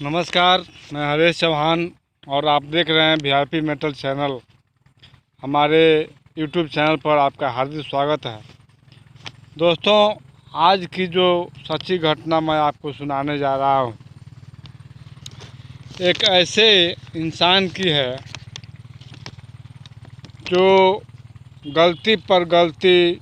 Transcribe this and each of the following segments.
नमस्कार, मैं हरेश चौहान और आप देख रहे हैं वीआईपी मेटल चैनल। हमारे यूट्यूब चैनल पर आपका हार्दिक स्वागत है। दोस्तों, आज की जो सच्ची घटना मैं आपको सुनाने जा रहा हूँ, एक ऐसे इंसान की है जो गलती पर गलती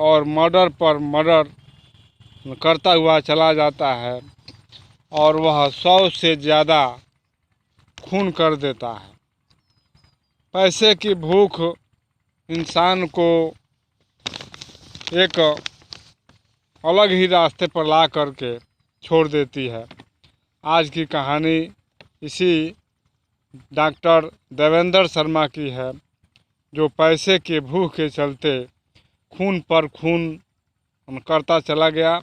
और मर्डर पर मर्डर करता हुआ चला जाता है और वह 100 से ज़्यादा खून कर देता है। पैसे की भूख इंसान को एक अलग ही रास्ते पर ला करके छोड़ देती है। आज की कहानी इसी डॉक्टर देवेंद्र शर्मा की है, जो पैसे के भूख के चलते खून पर खून करता चला गया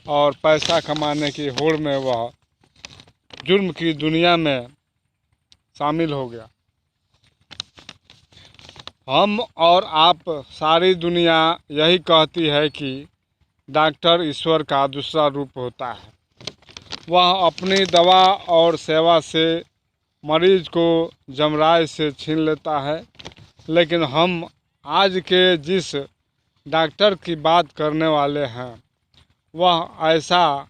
और पैसा कमाने की होड़ में वह जुर्म की दुनिया में शामिल हो गया। हम और आप, सारी दुनिया यही कहती है कि डॉक्टर ईश्वर का दूसरा रूप होता है। वह अपनी दवा और सेवा से मरीज को जमराय से छीन लेता है, लेकिन हम आज के जिस डॉक्टर की बात करने वाले हैं वह ऐसा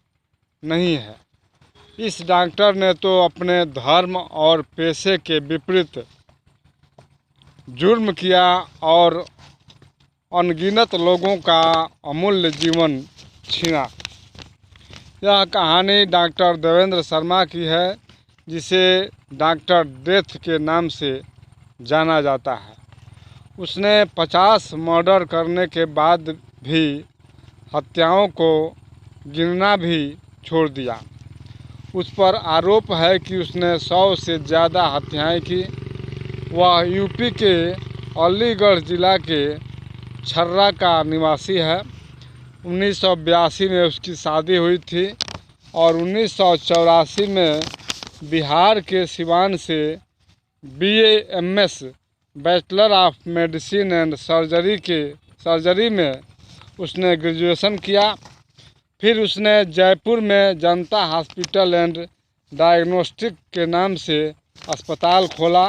नहीं है। इस डॉक्टर ने तो अपने धर्म और पेशे के विपरीत जुर्म किया और अनगिनत लोगों का अमूल्य जीवन छीना। यह कहानी डॉक्टर देवेंद्र शर्मा की है, जिसे डॉक्टर डेथ के नाम से जाना जाता है। उसने 50 मर्डर करने के बाद भी हत्याओं को गिनना भी छोड़ दिया। उस पर आरोप है कि उसने 100 से ज़्यादा हत्याएं की। वह यूपी के अलीगढ़ ज़िला के छर्रा का निवासी है। 1982 में उसकी शादी हुई थी और 1984 में बिहार के सिवान से BA MS bachelor of medicine and surgery में उसने ग्रेजुएशन किया। फिर उसने जयपुर में जनता हॉस्पिटल एंड डायग्नोस्टिक के नाम से अस्पताल खोला।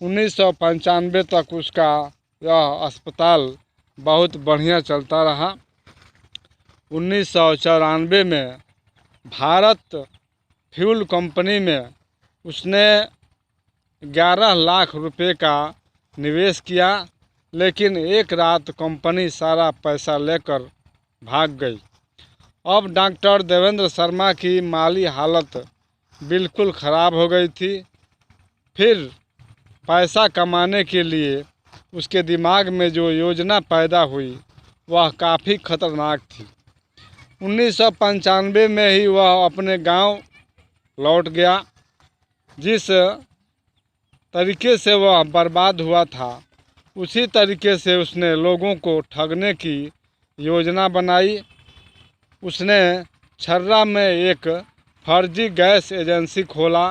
1995 तक उसका यह अस्पताल बहुत बढ़िया चलता रहा। 1994 में भारत फ्यूल कंपनी में उसने 11 लाख रुपए का निवेश किया, लेकिन एक रात कंपनी सारा पैसा लेकर भाग गई। अब डॉक्टर देवेंद्र शर्मा की माली हालत बिल्कुल ख़राब हो गई थी। फिर पैसा कमाने के लिए उसके दिमाग में जो योजना पैदा हुई वह काफ़ी खतरनाक थी। 1995 में ही वह अपने गांव लौट गया। जिस तरीके से वह बर्बाद हुआ था, उसी तरीके से उसने लोगों को ठगने की योजना बनाई। उसने छर्रा में एक फर्जी गैस एजेंसी खोला।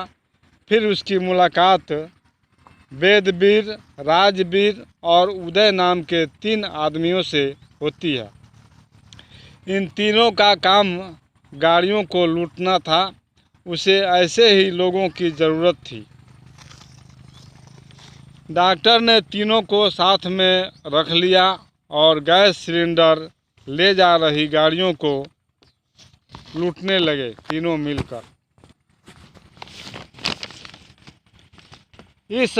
फिर उसकी मुलाकात वेदवीर, राजवीर और उदय नाम के 3 आदमियों से होती है। इन तीनों का काम गाड़ियों को लूटना था। उसे ऐसे ही लोगों की ज़रूरत थी। डॉक्टर ने तीनों को साथ में रख लिया और गैस सिलेंडर ले जा रही गाड़ियों को लूटने लगे, तीनों मिलकर। इस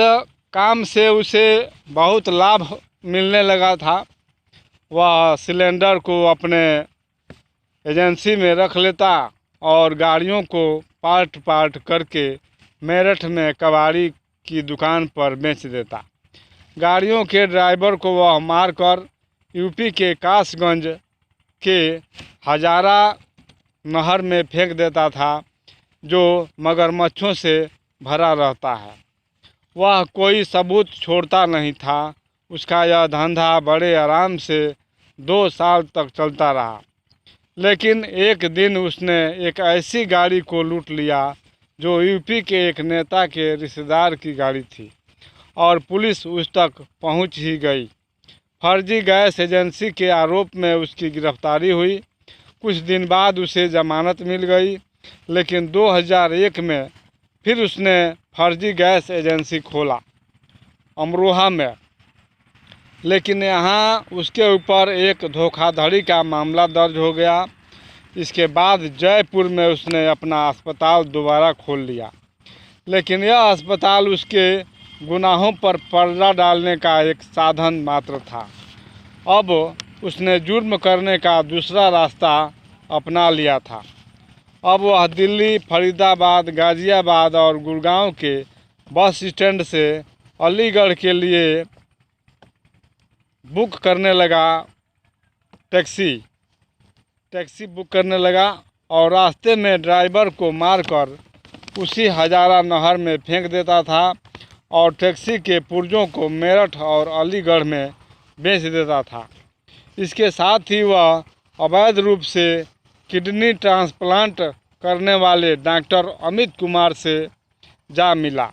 काम से उसे बहुत लाभ मिलने लगा था। वह सिलेंडर को अपने एजेंसी में रख लेता और गाड़ियों को पार्ट पार्ट करके मेरठ में कबाड़ी की दुकान पर बेच देता। गाड़ियों के ड्राइवर को वह मारकर यूपी के कासगंज के हजारा नहर में फेंक देता था, जो मगरमच्छों से भरा रहता है। वह कोई सबूत छोड़ता नहीं था। उसका यह धंधा बड़े आराम से 2 साल तक चलता रहा, लेकिन एक दिन उसने एक ऐसी गाड़ी को लूट लिया जो यूपी के एक नेता के रिश्तेदार की गाड़ी थी और पुलिस उस तक पहुंच ही गई। फर्जी गैस एजेंसी के आरोप में उसकी गिरफ्तारी हुई। कुछ दिन बाद उसे जमानत मिल गई लेकिन 2001 में फिर उसने फर्जी गैस एजेंसी खोला अमरोहा में। लेकिन यहाँ उसके ऊपर एक धोखाधड़ी का मामला दर्ज हो गया। इसके बाद जयपुर में उसने अपना अस्पताल दोबारा खोल लिया, लेकिन यह अस्पताल उसके गुनाहों पर पर्दा डालने का एक साधन मात्र था। अब उसने जुर्म करने का दूसरा रास्ता अपना लिया था। अब वह दिल्ली, फरीदाबाद, गाज़ियाबाद और गुड़गांव के बस स्टैंड से अलीगढ़ के लिए बुक करने लगा, टैक्सी बुक करने लगा और रास्ते में ड्राइवर को मारकर उसी हजारा नहर में फेंक देता था और टैक्सी के पुर्जों को मेरठ और अलीगढ़ में बेच देता था। इसके साथ ही वह अवैध रूप से किडनी ट्रांसप्लांट करने वाले डॉक्टर अमित कुमार से जा मिला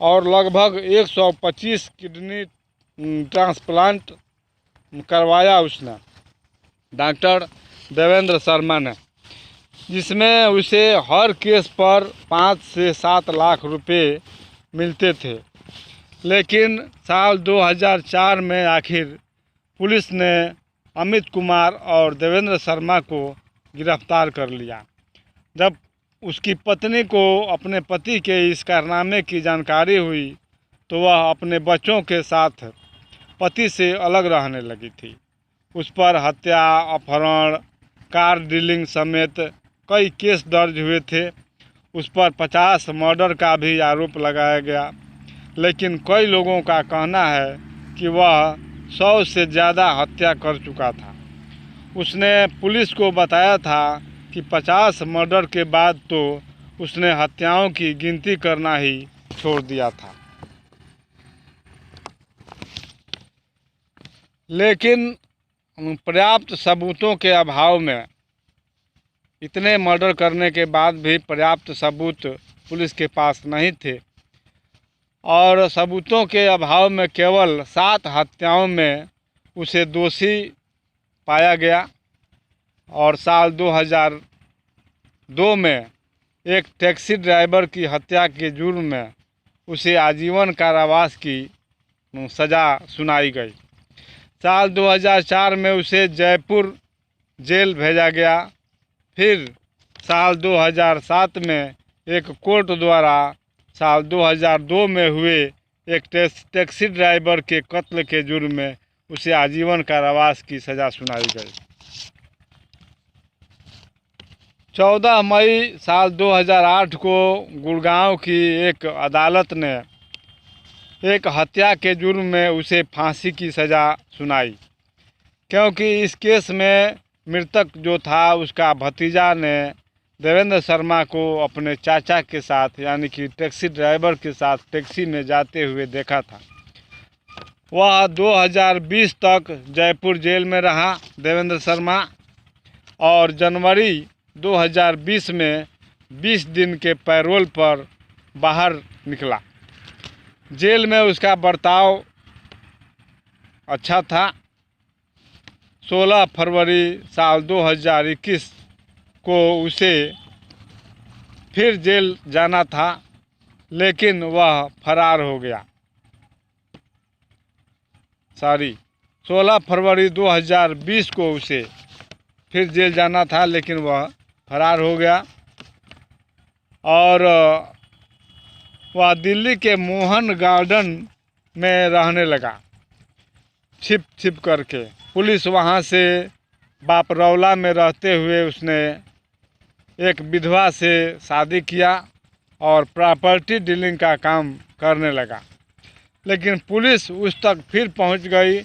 और लगभग 125 किडनी ट्रांसप्लांट करवाया उसने, डॉक्टर देवेंद्र शर्मा ने, जिसमें उसे हर केस पर 5 से 7 लाख रुपए मिलते थे। लेकिन साल 2004 में आखिर पुलिस ने अमित कुमार और देवेंद्र शर्मा को गिरफ्तार कर लिया। जब उसकी पत्नी को अपने पति के इस कारनामे की जानकारी हुई तो वह अपने बच्चों के साथ पति से अलग रहने लगी थी। उस पर हत्या, अपहरण, कार डीलिंग समेत कई केस दर्ज हुए थे। उस पर 50 मर्डर का भी आरोप लगाया गया। लेकिन कई लोगों का कहना है कि वह 100 से ज़्यादा हत्या कर चुका था। उसने पुलिस को बताया था कि 50 मर्डर के बाद तो उसने हत्याओं की गिनती करना ही छोड़ दिया था। लेकिन पर्याप्त सबूतों के अभाव में, इतने मर्डर करने के बाद भी पर्याप्त सबूत पुलिस के पास नहीं थे और सबूतों के अभाव में केवल 7 हत्याओं में उसे दोषी पाया गया और साल 2002 में एक टैक्सी ड्राइवर की हत्या के जुर्म में उसे आजीवन कारावास की सज़ा सुनाई गई। साल 2004 में उसे जयपुर जेल भेजा गया। फिर साल 2007 में एक कोर्ट द्वारा साल 2002 में हुए एक टैक्सी ड्राइवर के कत्ल के जुर्म में उसे आजीवन कारावास की सज़ा सुनाई गई। 14 मई साल 2008 को गुड़गांव की एक अदालत ने एक हत्या के जुर्म में उसे फांसी की सज़ा सुनाई, क्योंकि इस केस में मृतक जो था उसका भतीजा ने देवेंद्र शर्मा को अपने चाचा के साथ यानी कि टैक्सी ड्राइवर के साथ टैक्सी में जाते हुए देखा था। वह 2020 तक जयपुर जेल में रहा देवेंद्र शर्मा और जनवरी 2020 में 20 दिन के पैरोल पर बाहर निकला। जेल में उसका बर्ताव अच्छा था। 16 फरवरी साल 2021 को उसे फिर जेल जाना था, लेकिन वह फरार हो गया। 16 फरवरी 2020 को उसे फिर जेल जाना था, लेकिन वह फरार हो गया और वह दिल्ली के मोहन गार्डन में रहने लगा छिप छिप करके। पुलिस वहाँ से बापरौला में रहते हुए उसने एक विधवा से शादी किया और प्रॉपर्टी डीलिंग का काम करने लगा, लेकिन पुलिस उस तक फिर पहुँच गई।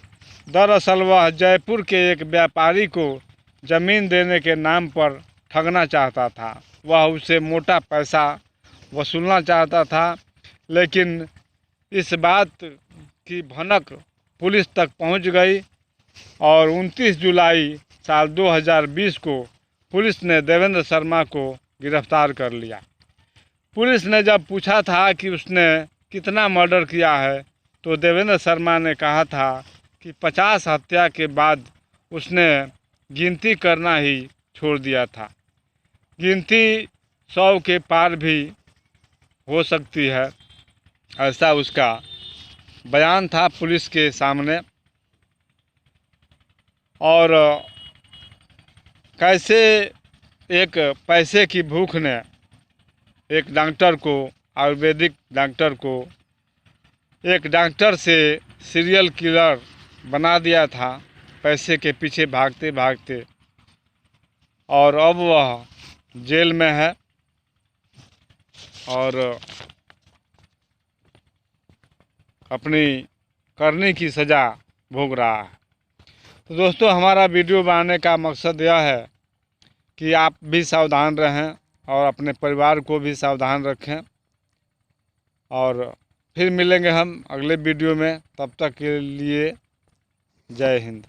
दरअसल वह जयपुर के एक व्यापारी को ज़मीन देने के नाम पर ठगना चाहता था। वह उससे मोटा पैसा वसूलना चाहता था, लेकिन इस बात की भनक पुलिस तक पहुंच गई और 29 जुलाई साल 2020 को पुलिस ने देवेंद्र शर्मा को गिरफ्तार कर लिया। पुलिस ने जब पूछा था कि उसने कितना मर्डर किया है तो देवेंद्र शर्मा ने कहा था कि 50 हत्या के बाद उसने गिनती करना ही छोड़ दिया था। गिनती 100 के पार भी हो सकती है, ऐसा उसका बयान था पुलिस के सामने। और कैसे एक पैसे की भूख ने एक डॉक्टर को, आयुर्वेदिक डॉक्टर को, एक डॉक्टर से सीरियल किलर बना दिया था, पैसे के पीछे भागते भागते। और अब वह जेल में है और अपनी करने की सज़ा भोग रहा है। तो दोस्तों, हमारा वीडियो बनाने का मकसद यह है कि आप भी सावधान रहें और अपने परिवार को भी सावधान रखें। और फिर मिलेंगे हम अगले वीडियो में, तब तक के लिए जय हिंद।